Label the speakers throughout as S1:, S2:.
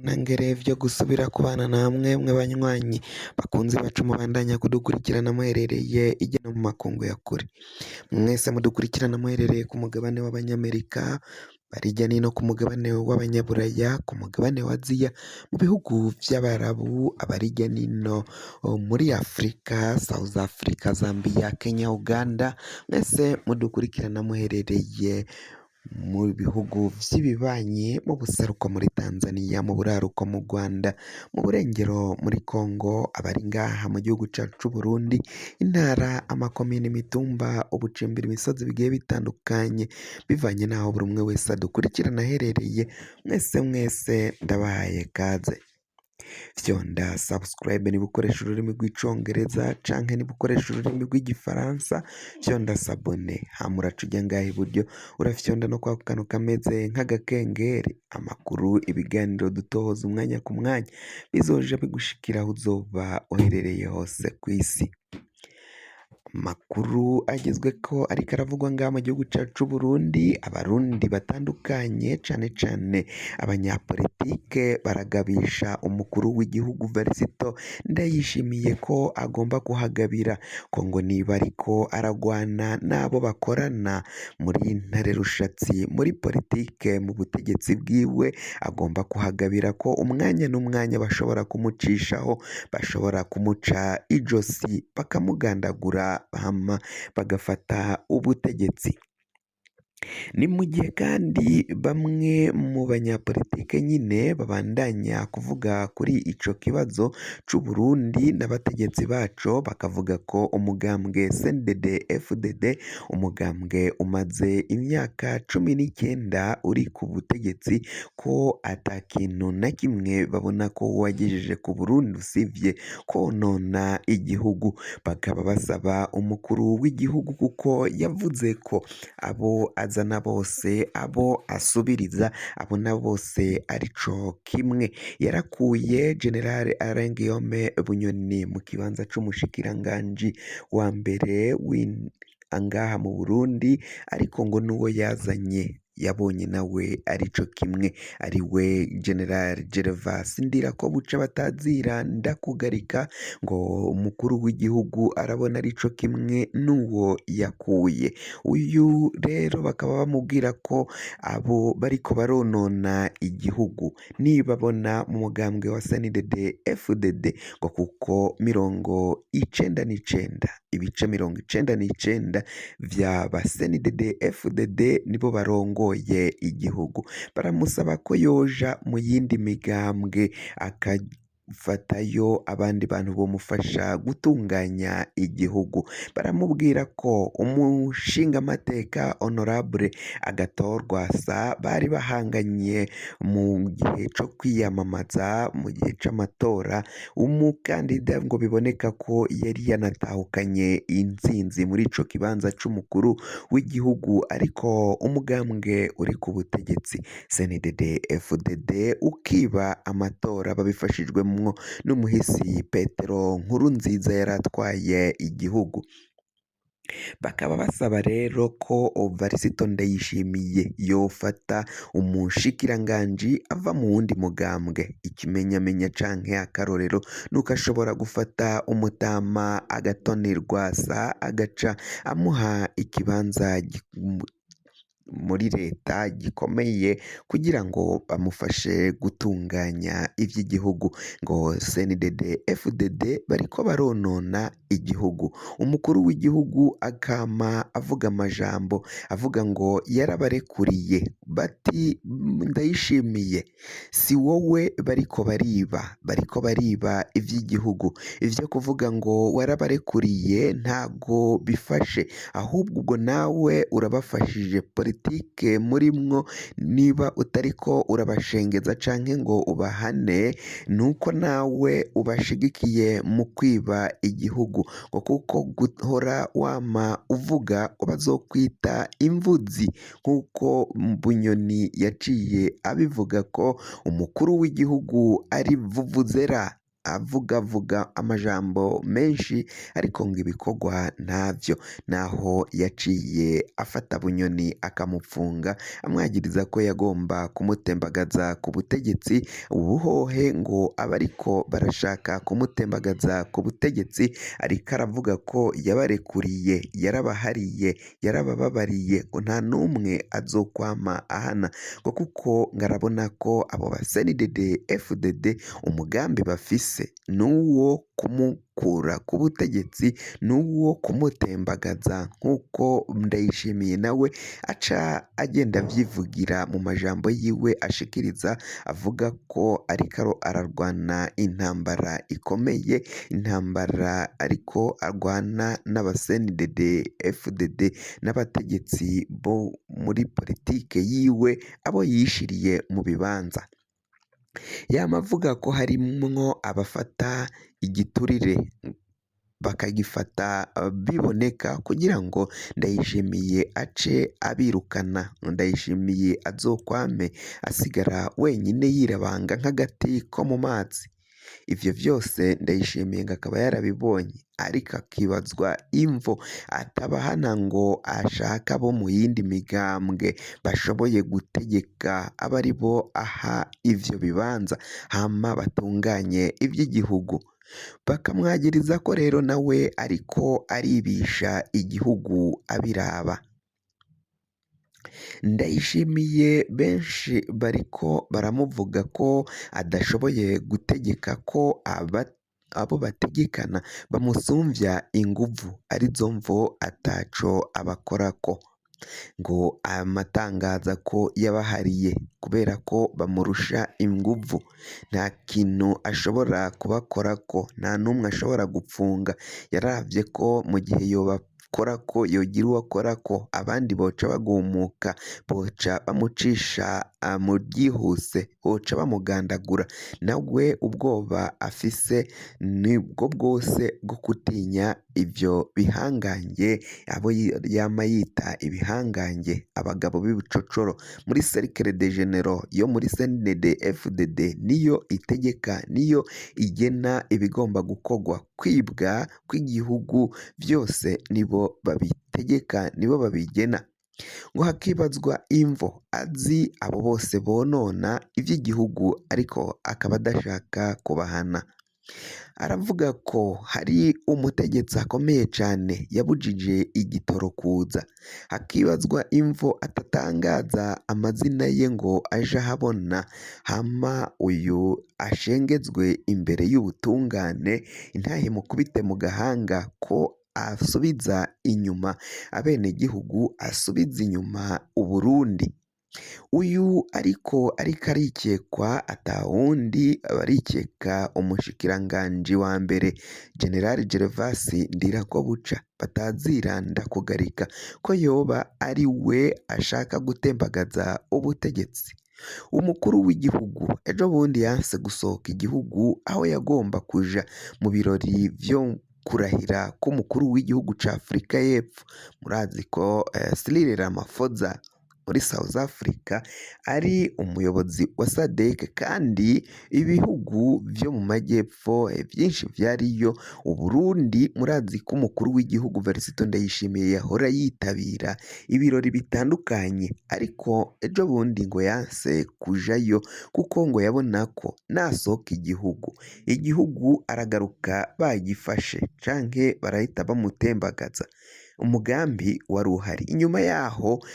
S1: Nongere vyo gusubira kubana namwe mwe banywanyi bakunzi bacu mubandanya kudukurikirana muherereye hirya no mu makungu ya kure. Mwese mudukurikirana muherereye ku mugabane w'abanyamerika, bari hirya no ku mugabane w'abanyaburaya, ku mugabane wa Aziya, mu bihugu vy'Abarabu, abari hirya no muri Afrika, South Africa, Zambia, Kenya, Uganda, mwese mudukurikirana muherereye mu bihugu vy'ibibanyi, mu buseruko muri Tanzania, mu buraruko mu Rwanda, mu burengero muri Congo, abari ngaha mu gihugu cacu c'Uburundi, intara, amakomine, imitumba, ubucimbiri, imisozi bigiye bitandukanye, bivanye naho buri umwe wese adukurikirana aherereye. Mwese ndabahaye kaze. Fyonda subscribe niba ukoresha ururimi rw'icongereza canke niba ukoresha ururimi rw'igifaransa, fyonda sabone, hama uraca uja ngaha iburyo urafyonda no kwa kantu kameze nk'agakengeri, amakuru, ibiganiro dutohoza umwanya ku mwanya bizoja bigushikira aho uzoba uherereye hose kw'isi. Makuru agezweko ariko aravugwa ngaha mu gihugu cacu c'Uburundi, abarundi batandukanye cane cane abanyapolitike baragabisha umukuru w'igihugu Varisito Ndayishimiye ko agomba kuhagabira, ko ngo niba ariko aragwana n'abo bakorana muri ntare rushatsi muri politike mu butegetsi bwiwe, agomba kuhagabira, ko umwanya n'umwanya bashobora kumucishaho, bashobora kumuca ijosi bakamugandagura hama bagafata ubutegetsi. Ni mu gihe kandi bamwe mu banyapolitike nyine babandanya kuvuga kuri ico kibazo c'Uburundi n'abategetsi baco, bakavuga ko umugambwe CNDD FDD, umugambwe umaze imyaka 19 uri ku butegetsi, ko ata kintu na kimwe babona ko wagejeje ku Burundi usivye konona igihugu. Bakaba basaba umukuru w'igihugu, kuko yavuze ko abo azana bose, abo asubiriza, abo na bose arico kimwe. Yarakuye General Alain Guillaume Bunyoni mu kibanza c'umushikiranganji wa mbere angaha mu Burundi, ariko ngo n'uwo yazanye yabonye nawe arico kimwe, ari we General Gervas Ndirakobuca batazira ndakugarika, ngo umukuru w'igihugu arabona arico kimwe n'uwo yakuye. Uyu rero bakaba bamubwira ko abo bariko baronona igihugu nibabona mu mugambwe wa CNDD FDD, ngo kuko 99 ibice 99 vy'aba CNDD FDD nibo barongoye igihugu. Baramusaba ko yoja mu yindi migambwe akafatayo abandi bantu bomufasha gutunganya igihugu. Baramubwira ko umushingamateka Honorable Agathon Rwasa bari bahanganye mu gihe co kwiyamamaza, mu gihe c'amatora, umukandida ngo biboneka ko yari yanatahukanye intsinzi muri ico kibanza c'umukuru w'igihugu, ariko umugambwe uri ku butegetsi CNDD FDD ukiba amatora babifashijwemwo n'umuhisi Petero Nkurunziza yaratwaye igihugu. Bakaba basaba rero ko Varisito Ndayishimiye yofata umushikiranganji ava mu wundi mugambwe. Ikimenyamenya canke akarorero nuko ashobora gufata umutama Agathon Rwasa agaca amuha ikibanza muri leta gikomeye, kugira ngo bamufashe gutunganya ivy'igihugu. Ngo CNDD FDD bariko baronona igihugu. Umukuru w'igihugu akama avuga amajambo avuga ngo yarabarekuriye, bati Ndayishimiye si wowe bariko bariba ivy'igihugu. Ivyo kuvuga ngo warabarekuriye ntago bifashe, ahubwo ubwo nawe urabafashije. Politike murimwo niba utariko urabashengeza canke ngo ubahane, nuko nawe ubashigikiye mu kwiba igihugu, ngo kuko guhora wama uvuga ko bazokwita imvuzi, nk'uko Bunyoni yaciye abivuga ko umukuru w'igihugu ari vuvuzera, avuga amajambo menshi ariko ngo ibikorwa ntavyo, naho yaciye afata Bunyoni akamupfunga amwagiriza ko yagomba kumutembagaza ku butegetsi. Ubuhohe ngo abariko barashaka kumutembagaza ku butegetsi ariko aravuga ko yabarekuriye, yarabahariye, yarabababariye, ngo nta n'umwe azokwama ahana, ngo kuko ngarabona ko abo ba CNDD FDD umugambi bafise n'uwo kumukura ku butegetsi, n'uwo kumutembagaza, nk'uko Ndayishimiye nawe aca agenda avyivugira mu majambo yiwe ashikiriza, avuga ko ariko ararwana intambara ikomeye, intambara ariko arwana n'aba CNDD FDD n'abategetsi bo muri politike yiwe, abo yishiriye mu bibanza. Yama avuga ko harimwo abafata igiturire bakagifata biboneka kugira ngo Ndayishimiye ace abirukana, Ndayishimiye azokwame asigara wenyine yirabanga nk'agati ko mu mazi. Ivyo vyose Ndayishimiye ngo akaba yarabibonye, ariko akibazwa imvo atabahana ngo ashaka abo mu yindi migambwe bashoboye gutegeka aba ari bo aha ivyo bibanza hama batunganye ivy'igihugu, bakamwagiriza ko rero nawe ariko aribisha igihugu abiraba. Ndayishimiye benshi bariko baramuvuga ko adashoboye gutegeka, ko abo bategekana bamusumvya inguvu, arizo mvo ataco abakorako, ngo amatangaza ko yabahariye kubera ko bamurusha inguvu, nta kintu ashobora kubakorako, nta n'umwe ashobora gupfunga. Yaravye ko mu gihe yobakorako, yogira uwo akorako, abandi boca bagumuka, boca bamucisha mu ryihuse, boca bamugandagura. Nawe ubwoba afise nibwo bwose bwo gutinya ivyo bihangange, abo yama yita ibihangange, abagabo b'ibicocoro muri cercle de généraux yo muri CNDD FDD, niyo itegeka, niyo igena ibigomba gukorwa, kwibwa kw'igihugu vyose nibo babitegeka, nibo babigena. Ngo hakibazwa imvo azi abo bose bonona ivy'igihugu ariko akaba adashaka kubahana. Aravuga ko hari umutegetsi akomeye cane yabujije igitoro kuza, hakibazwa imvo atatangaza amazina ye ngo aje ahabona, hama uyu ashengezwe imbere y'ubutungane, intahe mukubite mu gahanga, ko asubiza inyuma abenegihugu, asubiza inyuma Uburundi. Uyu ariko arikekwa atawundi barikeka umushikiranganji wa mbere General Gervas Ndirakobuca batazira ndakugarika, ko yoba ari we ashaka gutembagaza ubutegetsi. Umukuru w'igihugu ejo bundi yanse gusohoka igihugu, aho yagomba kuja mu birori vyo kurahira k'umukuru w'igihugu ca Afrika y'Epfo. Murazi ko Cyril Ramaphosa muri South Africa ari umuyobozi wa SADC, kandi ibihugu vyo mu majyepfo vyinshi vyariyo. Uburundi murazi ko umukuru w'igihugu Varisito Ndayishimiye yahora yitabira ibirori bitandukanye, ariko ejo bundi ngo yanse kujayo kuko ngo yabona ko nasohoka igihugu aragaruka bagifashe canke barahita bamutembagaza. Umugambi wari uhari. Inyuma yaho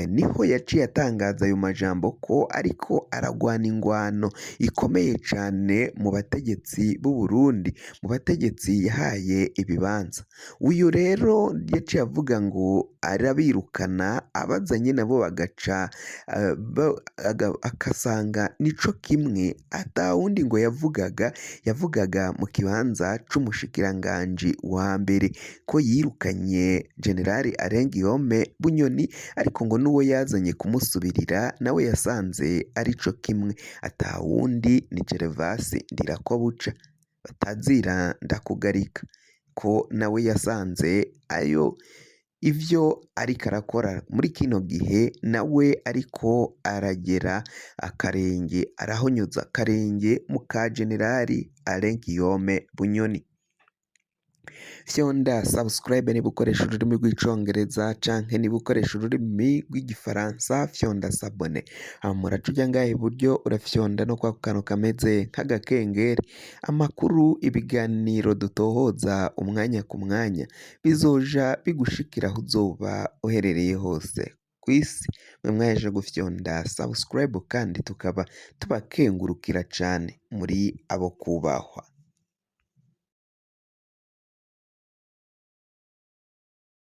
S1: niho yaciye atangaza ayo majambo ko ariko aragwana ingwano ikomeye cane mu bategetsi b'u Burundi, mu bategetsi yahaye ibibanza. Uyu rero yaciye avuga ngo arabirukana, abazanye nabo bagaca akasanga nico kimwe, atawundi ngo yavugaga mu kibanza c'umushikiranganji wa mbere, ko yirukanye Generali Arengiyome Bunyoni, ariko ngo n'uwo yazanye kumusubirira nawe yasanze arico kimwe, atawundi ni Gervas Ndirakobuca batazira ndakugarika, ko nawe yasanze ayo ivyo ariko arakora muri kino gihe, nawe ariko aragera akarenge, arahonyoza akarenge mu ka Generali Alain Guillaume Bunyoni. Fyonda subscribe niba ukoresha ururimi rw'icongereza canke niba ukoresha ururimi rw'igifaransa fyonda sabone. Muraca uja ngaha iburyo urafyonda no kwa kantu kameze nk'agakengeri. Amakuru, ibiganiro dutohoza umwanya ku mwanya bizoja bigushikira aho uzoba uherereye hose ku isi. Mwe mwaje gufyonda subscribe kandi tukaba tubakengurukira cane muri abo kubahwa.